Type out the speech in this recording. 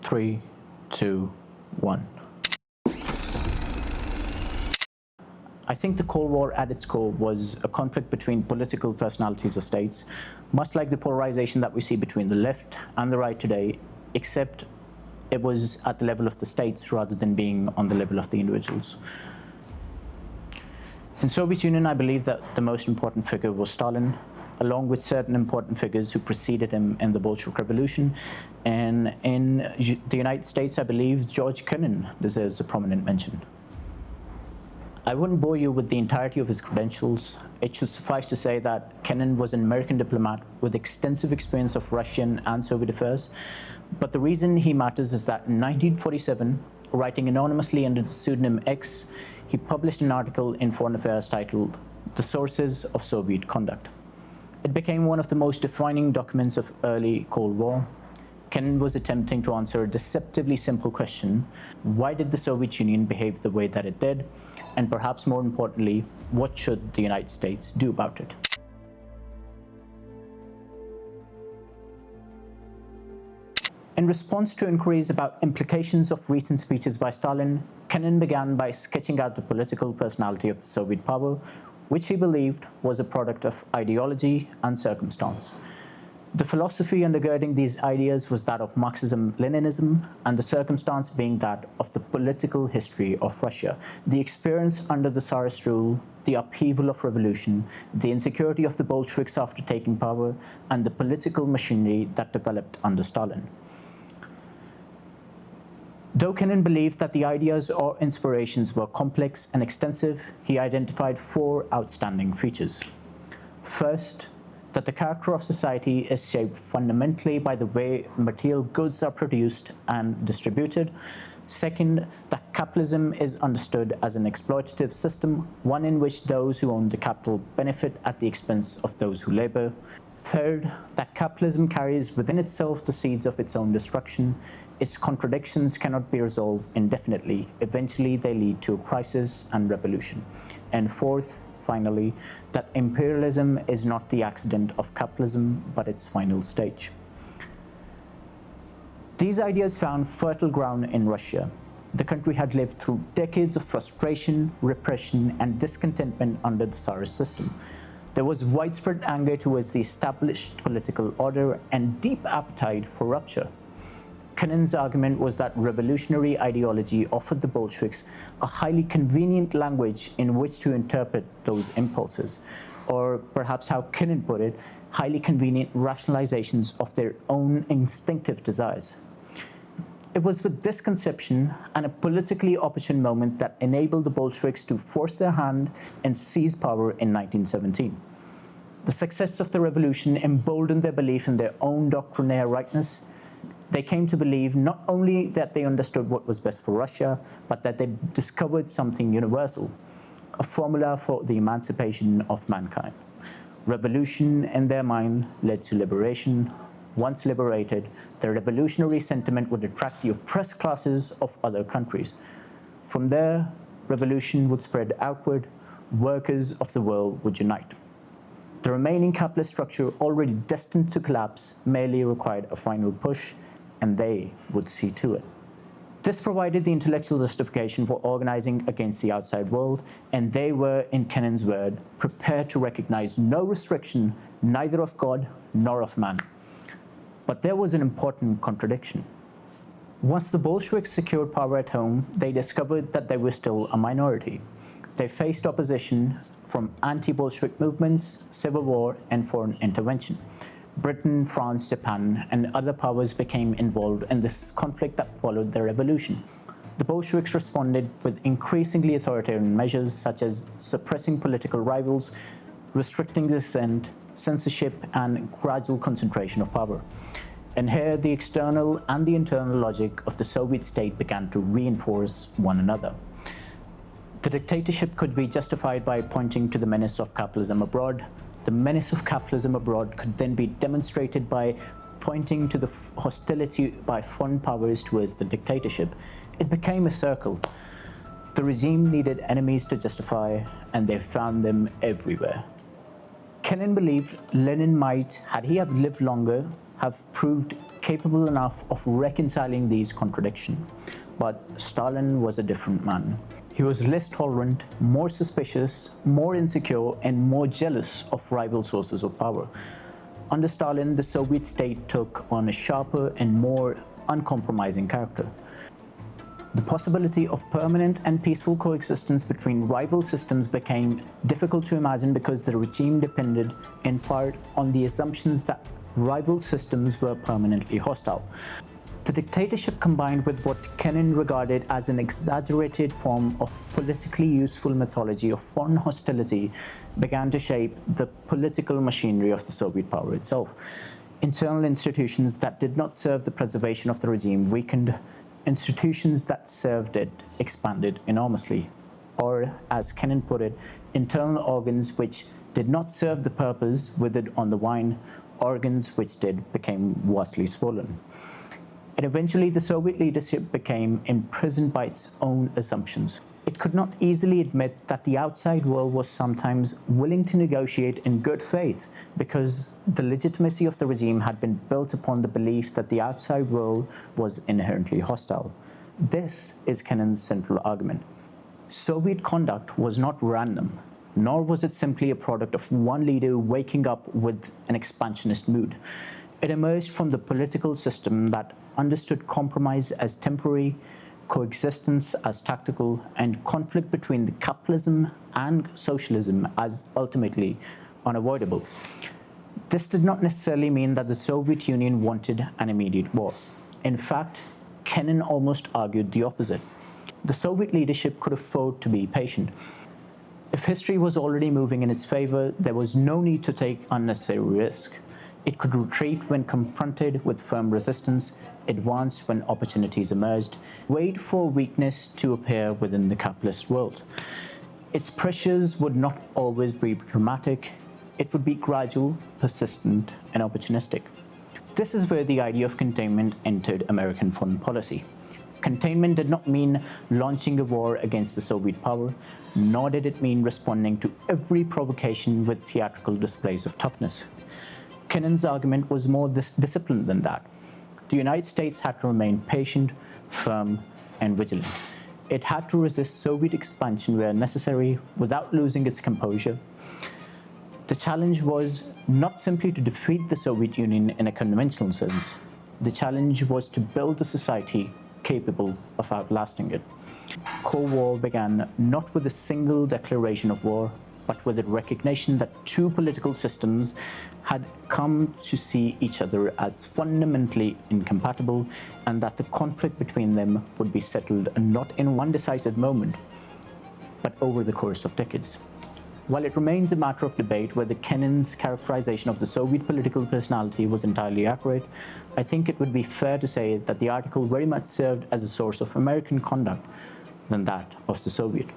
3, 2, 1. I think the Cold War at its core was a conflict between political personalities of states, much like the polarization that we see between the left and the right today, except it was at the level of the states rather than being on the level of the individuals. In Soviet Union, I believe that the most important figure was Stalin, along with certain important figures who preceded him in the Bolshevik Revolution. And in the United States, I believe George Kennan deserves a prominent mention. I wouldn't bore you with the entirety of his credentials. It should suffice to say that Kennan was an American diplomat with extensive experience of Russian and Soviet affairs. But the reason he matters is that in 1947, writing anonymously under the pseudonym X, he published an article in Foreign Affairs titled "The Sources of Soviet Conduct." It became one of the most defining documents of early Cold War. Kennan was attempting to answer a deceptively simple question: why did the Soviet Union behave the way that it did? And perhaps more importantly, what should the United States do about it? In response to inquiries about implications of recent speeches by Stalin, Kennan began by sketching out the political personality of the Soviet power, which he believed was a product of ideology and circumstance. The philosophy undergirding these ideas was that of Marxism-Leninism, and the circumstance being that of the political history of Russia, the experience under the Tsarist rule, the upheaval of revolution, the insecurity of the Bolsheviks after taking power, and the political machinery that developed under Stalin. Though Kennan believed that the ideas or inspirations were complex and extensive, he identified 4 outstanding features. First, that the character of society is shaped fundamentally by the way material goods are produced and distributed. Second, that capitalism is understood as an exploitative system, one in which those who own the capital benefit at the expense of those who labor. Third, that capitalism carries within itself the seeds of its own destruction. Its contradictions cannot be resolved indefinitely. Eventually, they lead to a crisis and revolution. And fourth, finally, that imperialism is not the accident of capitalism, but its final stage. These ideas found fertile ground in Russia. The country had lived through decades of frustration, repression, and discontentment under the Tsarist system. There was widespread anger towards the established political order and deep appetite for rupture. Kennan's argument was that revolutionary ideology offered the Bolsheviks a highly convenient language in which to interpret those impulses, or perhaps how Kennan put it, highly convenient rationalizations of their own instinctive desires. It was with this conception and a politically opportune moment that enabled the Bolsheviks to force their hand and seize power in 1917. The success of the revolution emboldened their belief in their own doctrinaire rightness. They came to believe not only that they understood what was best for Russia, but that they discovered something universal, a formula for the emancipation of mankind. Revolution, in their mind, led to liberation. Once liberated, the revolutionary sentiment would attract the oppressed classes of other countries. From there, revolution would spread outward. Workers of the world would unite. The remaining capitalist structure, already destined to collapse, merely required a final push, and they would see to it. This provided the intellectual justification for organizing against the outside world, and they were, in Kennan's word, prepared to recognize no restriction, neither of God nor of man. But there was an important contradiction. Once the Bolsheviks secured power at home, they discovered that they were still a minority. They faced opposition from anti-Bolshevik movements, civil war, and foreign intervention. Britain, France, Japan, and other powers became involved in this conflict that followed the revolution. The Bolsheviks responded with increasingly authoritarian measures such as suppressing political rivals, restricting dissent, censorship, and gradual concentration of power. And here the external and the internal logic of the Soviet state began to reinforce one another. The dictatorship could be justified by pointing to the menace of capitalism abroad. The menace of capitalism abroad could then be demonstrated by pointing to the hostility by foreign powers towards the dictatorship. It became a circle. The regime needed enemies to justify, and they found them everywhere. Kennan believed Lenin might, had he have lived longer, have proved capable enough of reconciling these contradictions. But Stalin was a different man. He was less tolerant, more suspicious, more insecure, and more jealous of rival sources of power. Under Stalin, the Soviet state took on a sharper and more uncompromising character. The possibility of permanent and peaceful coexistence between rival systems became difficult to imagine because the regime depended in part on the assumptions that rival systems were permanently hostile. The dictatorship, combined with what Kennan regarded as an exaggerated form of politically useful mythology of foreign hostility, began to shape the political machinery of the Soviet power itself. Internal institutions that did not serve the preservation of the regime weakened. Institutions that served it expanded enormously. Or, as Kennan put it, internal organs which did not serve the purpose withered on the vine, organs which did became vastly swollen. And eventually the Soviet leadership became imprisoned by its own assumptions. It could not easily admit that the outside world was sometimes willing to negotiate in good faith because the legitimacy of the regime had been built upon the belief that the outside world was inherently hostile. This is Kennan's central argument. Soviet conduct was not random, nor was it simply a product of one leader waking up with an expansionist mood. It emerged from the political system that understood compromise as temporary, coexistence as tactical, and conflict between the capitalism and socialism as ultimately unavoidable. This did not necessarily mean that the Soviet Union wanted an immediate war. In fact, Kennan almost argued the opposite. The Soviet leadership could afford to be patient. If history was already moving in its favor, there was no need to take unnecessary risk. It could retreat when confronted with firm resistance, advance when opportunities emerged, wait for weakness to appear within the capitalist world. Its pressures would not always be dramatic. It would be gradual, persistent, and opportunistic. This is where the idea of containment entered American foreign policy. Containment did not mean launching a war against the Soviet power, nor did it mean responding to every provocation with theatrical displays of toughness. Kennan's argument was more disciplined than that. The United States had to remain patient, firm, and vigilant. It had to resist Soviet expansion where necessary without losing its composure. The challenge was not simply to defeat the Soviet Union in a conventional sense. The challenge was to build a society capable of outlasting it. Cold War began not with a single declaration of war, but with a recognition that two political systems had come to see each other as fundamentally incompatible, and that the conflict between them would be settled not in one decisive moment, but over the course of decades. While it remains a matter of debate whether Kennan's characterization of the Soviet political personality was entirely accurate, I think it would be fair to say that the article very much served as a source of American conduct than that of the Soviet.